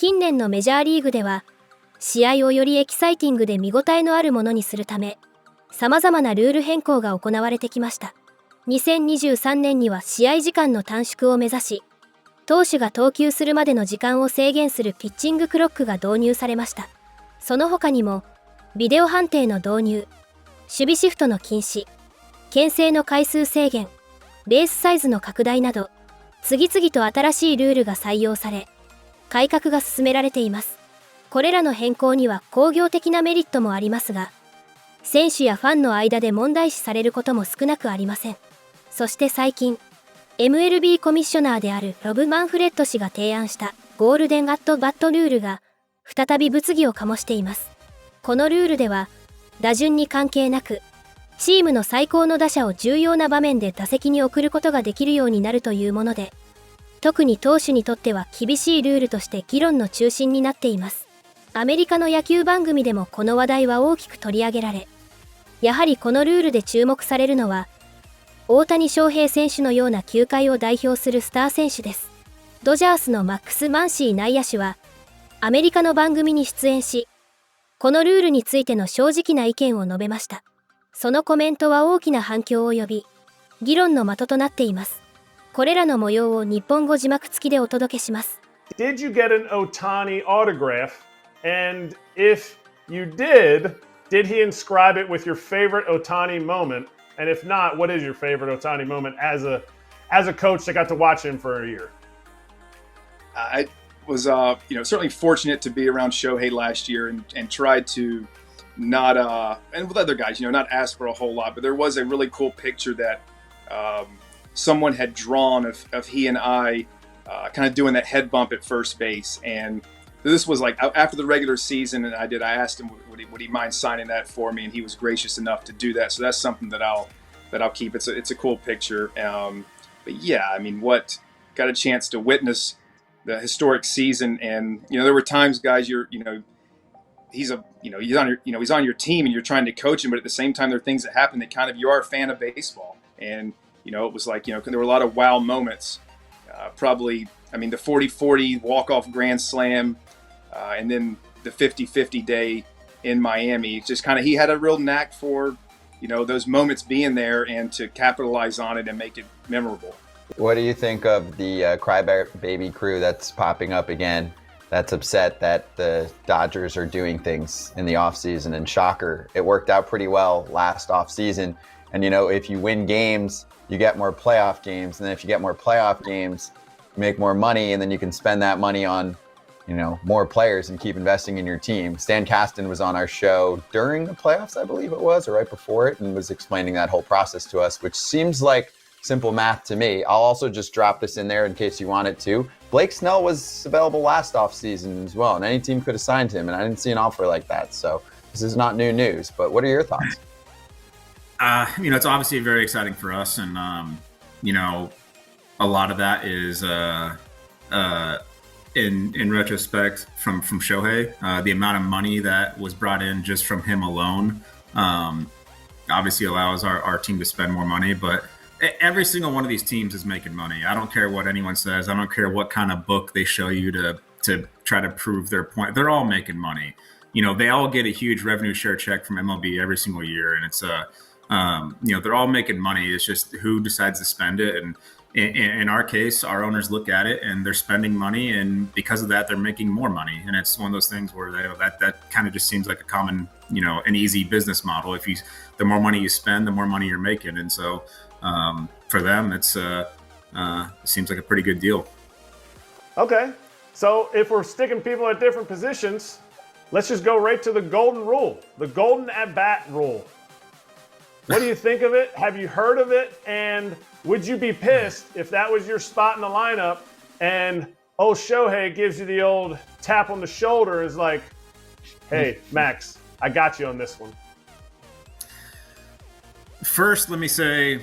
近年のメジャーリーグでは、試合をよりエキサイティングで見応えのあるものにするため、様々なルール変更が行われてきました。2023年には試合時間の短縮を目指し、投手が投球するまでの時間を制限するピッチングクロックが導入されました。その他にも、ビデオ判定の導入、守備シフトの禁止、牽制の回数制限、ベースサイズの拡大など、次々と新しいルールが採用され、改革が進められています。これらの変更には工業的なメリットもありますが、選手やファンの間で問題視されることも少なくありません。そして最近、MLB コミッショナーであるロブ・マンフレッド氏が提案したゴールデン・アット・バットルールが再び物議を醸しています。このルールでは、打順に関係なく、チームの最高の打者を重要な場面で打席に送ることができるようになるというもので、特に投手にとっては厳しいルールとして議論の中心になっています。アメリカの野球番組でもこの話題は大きく取り上げられ、やはりこのルールで注目されるのは、大谷翔平選手のような球界を代表するスター選手です。ドジャースのマックス・マンシー内野手は、アメリカの番組に出演し、このルールについての正直な意見を述べました。そのコメントは大きな反響を呼び、議論の的となっています。これらの模様を日本語字幕付きでお届けします。Did you get an Otani autograph? And if you did he inscribe it with your favorite Otani moment? And if not, what is your favorite Otani moment as a coach that got to watch him for a year? I was, certainly fortunate to be around Shohei last year and tried to not, and with other guys, not ask for a whole lot. But there was a really cool picture that someone had drawn of he and I kind of doing that head bump at first base. And this was like after the regular season, and I asked him would he mind signing that for me, and he was gracious enough to do that. So that's something that I'll keep. It's a cool picture. But yeah, I mean, got a chance to witness the historic season, and there were times, guys, he's on your team and you're trying to coach him, but at the same time there are things that happen that kind of you are a fan of baseball, and it was like there were a lot of wow moments. Probably, I mean, the 40-40 walk-off grand slam, and then the 50-50 day in Miami. Just kind of, he had a real knack for, those moments being there and to capitalize on it and make it memorable. What do you think of the crybaby crew that's popping up again, that's upset that the Dodgers are doing things in the offseason? And shocker, it worked out pretty well last offseason. And, if you win games, you get more playoff games. And then if you get more playoff games, you make more money, and then you can spend that money on, more players and keep investing in your team. Stan Kasten was on our show during the playoffs, I believe it was, or right before it, and was explaining that whole process to us, which seems like simple math to me. I'll also just drop this in there in case you want it to. Blake Snell was available last offseason as well, and any team could have signed him, and I didn't see an offer like that. So this is not new news, but what are your thoughts? It's obviously very exciting for us, and a lot of that is in retrospect from Shohei. The amount of money that was brought in just from him alone obviously allows our team to spend more money, but every single one of these teams is making money. I don't care what anyone says. I don't care what kind of book they show you to try to prove their point. They're all making money. They all get a huge revenue share check from MLB every single year, and it's they're all making money. It's just who decides to spend it. And in our case, our owners look at it and they're spending money, and because of that, they're making more money. And it's one of those things where that kind of just seems like a common, an easy business model. The more money you spend, the more money you're making. And so for them, it seems like a pretty good deal. Okay, so if we're sticking people at different positions, let's just go right to the golden rule, the golden at-bat rule. What do you think of it? Have you heard of it? And would you be pissed if that was your spot in the lineup and Shohei gives you the old tap on the shoulder, is like, hey, Max, I got you on this one? First, let me say,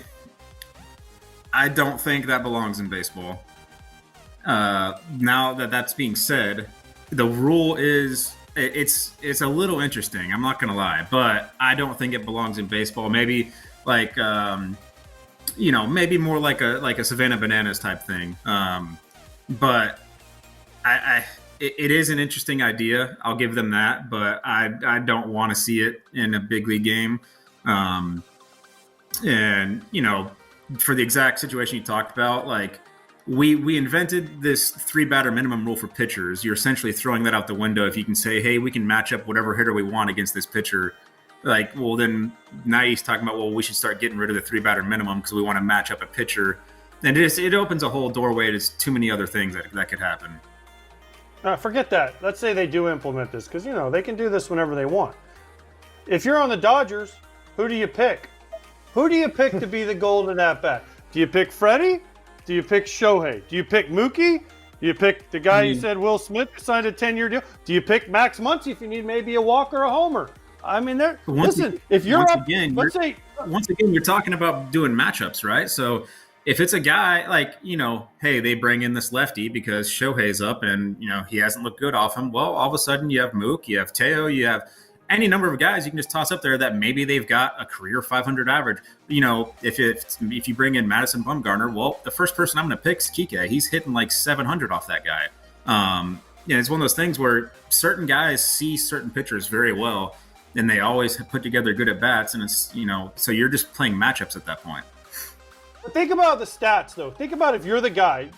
I don't think that belongs in baseball. Now that's being said, the rule is, it's a little interesting. I'm not going to lie, but I don't think it belongs in baseball. Maybe like, maybe more like a Savannah Bananas type thing. But it is an interesting idea. I'll give them that, but I don't want to see it in a big league game. And, you know, for the exact situation you talked about, like we invented this 3-batter minimum rule for pitchers. You're essentially throwing that out the window if you can say, hey, we can match up whatever hitter we want against this pitcher. Like, well, then now he's talking about, well, we should start getting rid of the 3-batter minimum because we want to match up a pitcher. And it opens a whole doorway to too many other things that could happen. Forget that. Let's say they do implement this, because, you know, they can do this whenever they want. If you're on the Dodgers, who do you pick? Who do you pick to be the golden at-bat? Do you pick Freddie? Do you pick Shohei? Do you pick Mookie? Do you pick the guy you said, Will Smith, who signed a 10-year deal? Do you pick Max Muncy if you need maybe a walk or a homer? I mean, if you're once up, again, let's say... Once again, you're talking about doing matchups, right? So if it's a guy like, you know, hey, they bring in this lefty because Shohei's up and, you know, he hasn't looked good off him. Well, all of a sudden you have Mook, you have Teo, you have any number of guys you can just toss up there that maybe they've got a career 500 average. You know, if you bring in Madison Bumgarner, well, the first person I'm going to pick is Kike. He's hitting like 700 off that guy. Yeah, it's one of those things where certain guys see certain pitchers very well, and they always put together good at bats, and it's, you know, so you're just playing matchups at that point. But think about the stats, though. Think about if you're the guy.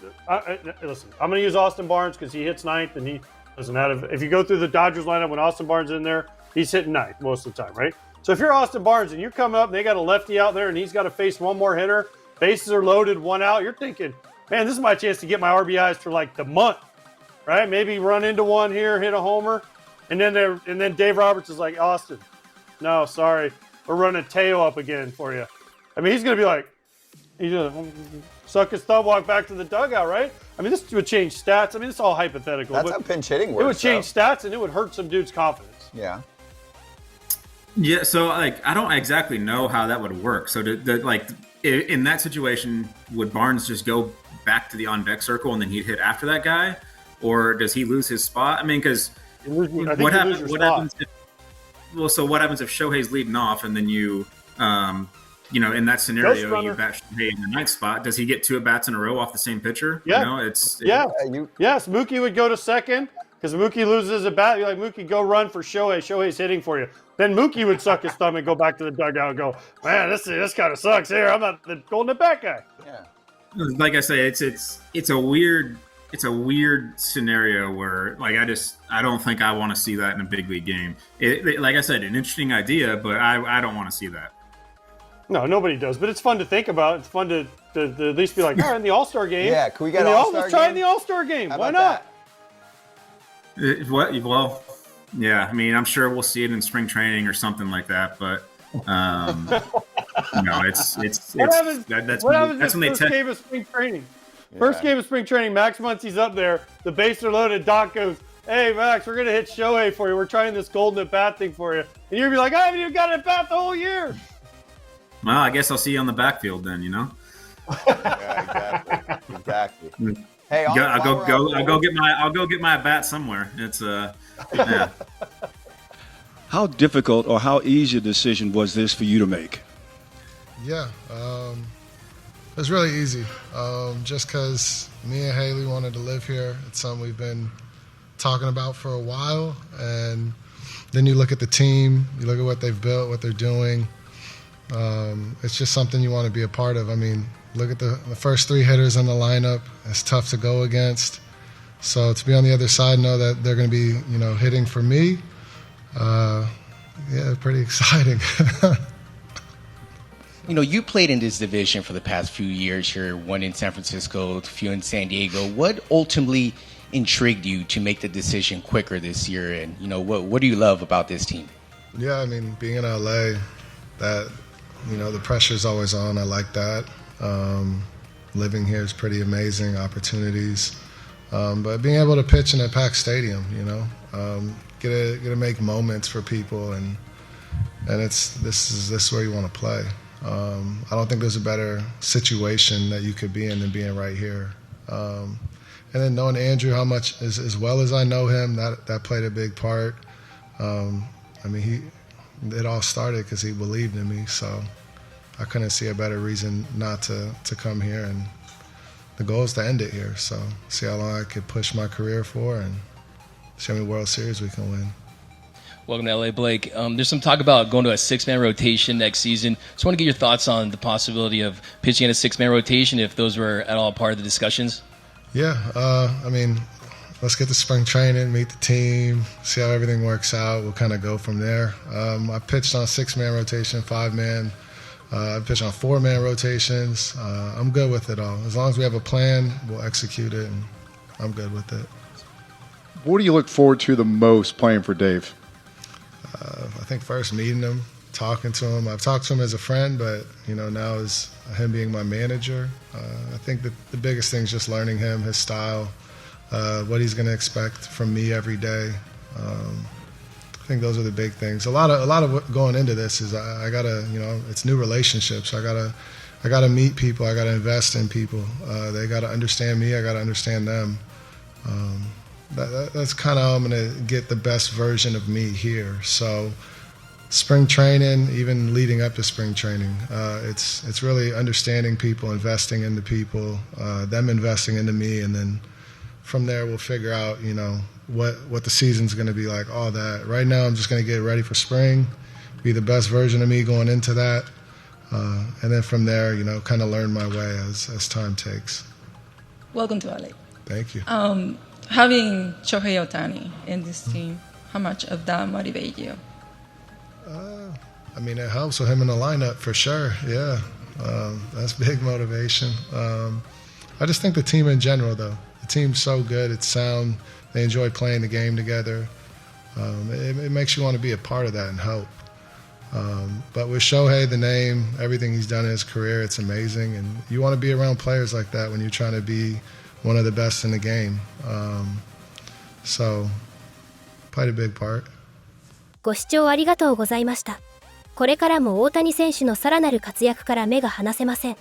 Listen, I'm going to use Austin Barnes because he hits ninth, and he doesn't have. If you go through the Dodgers lineup when Austin Barnes is in there, he's hitting ninth most of the time, right? So if you're Austin Barnes and you're coming up and they got a lefty out there and he's got to face one more hitter, bases are loaded, one out, you're thinking, man, this is my chance to get my RBIs for like the month, right? Maybe run into one here, hit a homer, and then Dave Roberts is like, Austin, no, sorry, we're running Teo up again for you. I mean, he's going to be like, he's going to suck his thumb, walk back to the dugout, right? I mean, this would change stats. I mean, it's all hypothetical. That's how pinch hitting works. It would change stats, and it would hurt some dude's confidence. Yeah. Yeah, so like I don't exactly know how that would work. So like in that situation, would Barnes just go back to the on deck circle and then he'd hit after that guy, or does he lose his spot? I mean, because what happens? So what happens if Shohei's leading off and then you know, in that scenario, you bat Shohei in the ninth spot? Does he get 2 at-bats in a row off the same pitcher? Yeah. You know, Yes, Mookie would go to second because Mookie loses a bat. You're like, Mookie, go run for Shohei. Shohei's hitting for you. Then Mookie would suck his thumb and go back to the dugout and go, man, this kind of sucks here. I'm not the golden at-bat guy. Yeah. Like I say, it's a weird scenario where like I don't think I want to see that in a big league game. Like I said, an interesting idea, but I don't want to see that. No, nobody does, but it's fun to think about. It's fun to at least be like, all right, in the All-Star game. Yeah, can we get an All-Star game? Let's try in the All-Star game. Why not? Well, yeah, I mean, I'm sure we'll see it in spring training or something like that, but you know, it's what happens that's in when the first game of spring training? Yeah. First game of spring training, Max Muncy's up there. The bases are loaded. Doc goes, hey, Max, we're going to hit Shohei for you. We're trying this golden at-bat thing for you. And you're going to be like, I haven't even got an at-bat the whole year. Well, I guess I'll see you on the backfield then, you know? Yeah, exactly. Hey, I'll go get my bat somewhere. It's yeah. How difficult or how easy a decision was this for you to make? Yeah, it was really easy. Just because me and Haley wanted to live here. It's something we've been talking about for a while. And then you look at the team, you look at what they've built, what they're doing. It's just something you want to be a part of. I mean, look at the first 3 hitters in the lineup. It's tough to go against. So to be on the other side, know that they're going to be, you know, hitting for me. Yeah, pretty exciting. You know, you played in this division for the past few years here, one in San Francisco, a few in San Diego. What ultimately intrigued you to make the decision quicker this year? And, you know, what do you love about this team? Yeah, I mean, being in LA, that, you know, the pressure's always on. I like that. Living here is pretty amazing, opportunities. But being able to pitch in a packed stadium, you know, get to make moments for people, and this is where you want to play. I don't think there's a better situation that you could be in than being right here. And then knowing Andrew, how much as well as I know him, that played a big part. I mean, it all started because he believed in me, so I couldn't see a better reason not to come here, and the goal is to end it here. So see how long I could push my career for, and show me World Series we can win. Welcome to LA, Blake. There's some talk about going to a six-man rotation next season. Just want to get your thoughts on the possibility of pitching in a six-man rotation, if those were at all part of the discussions. Yeah, I mean, let's get to spring training, meet the team, see how everything works out. We'll kind of go from there. I pitched on a six-man rotation, five-man. I pitched on four-man rotations. I'm good with it all. As long as we have a plan, we'll execute it, and I'm good with it. What do you look forward to the most playing for Dave? I think first meeting him, talking to him. I've talked to him as a friend, but now as him being my manager, I think that the biggest thing is just learning him, his style, what he's going to expect from me every day. I think those are the big things. A lot of what going into this is I gotta, it's new relationships. I gotta meet people. I gotta invest in people. They gotta understand me. I gotta understand them. That's kind of how I'm gonna get the best version of me here. So, spring training, even leading up to spring training, it's really understanding people, investing into people, them investing into me, and then from there we'll figure out, what the season's going to be like, all that. Right now I'm just going to get ready for spring, be the best version of me going into that, and then from there, kind of learn my way as time takes. Welcome to LA. Thank you. Having Shohei Otani in this team, how much of that motivate you? I mean, it helps with him in the lineup for sure. Yeah, that's big motivation. I just think the team in general, though, the team's so good. It's sound. They enjoy playing the game together. It makes you want to be a part of that and help. But with Shohei, the name, everything he's done in his career, it's amazing. And you want to be around players like that when you're trying to be one of the best in the game. So, played a big part. ご視聴ありがとうございました。これからも大谷選手のさらなる活躍から目が離せません。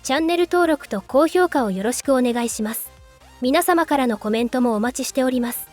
チャンネル登録と高評価をよろしくお願いします。皆様からのコメントもお待ちしております。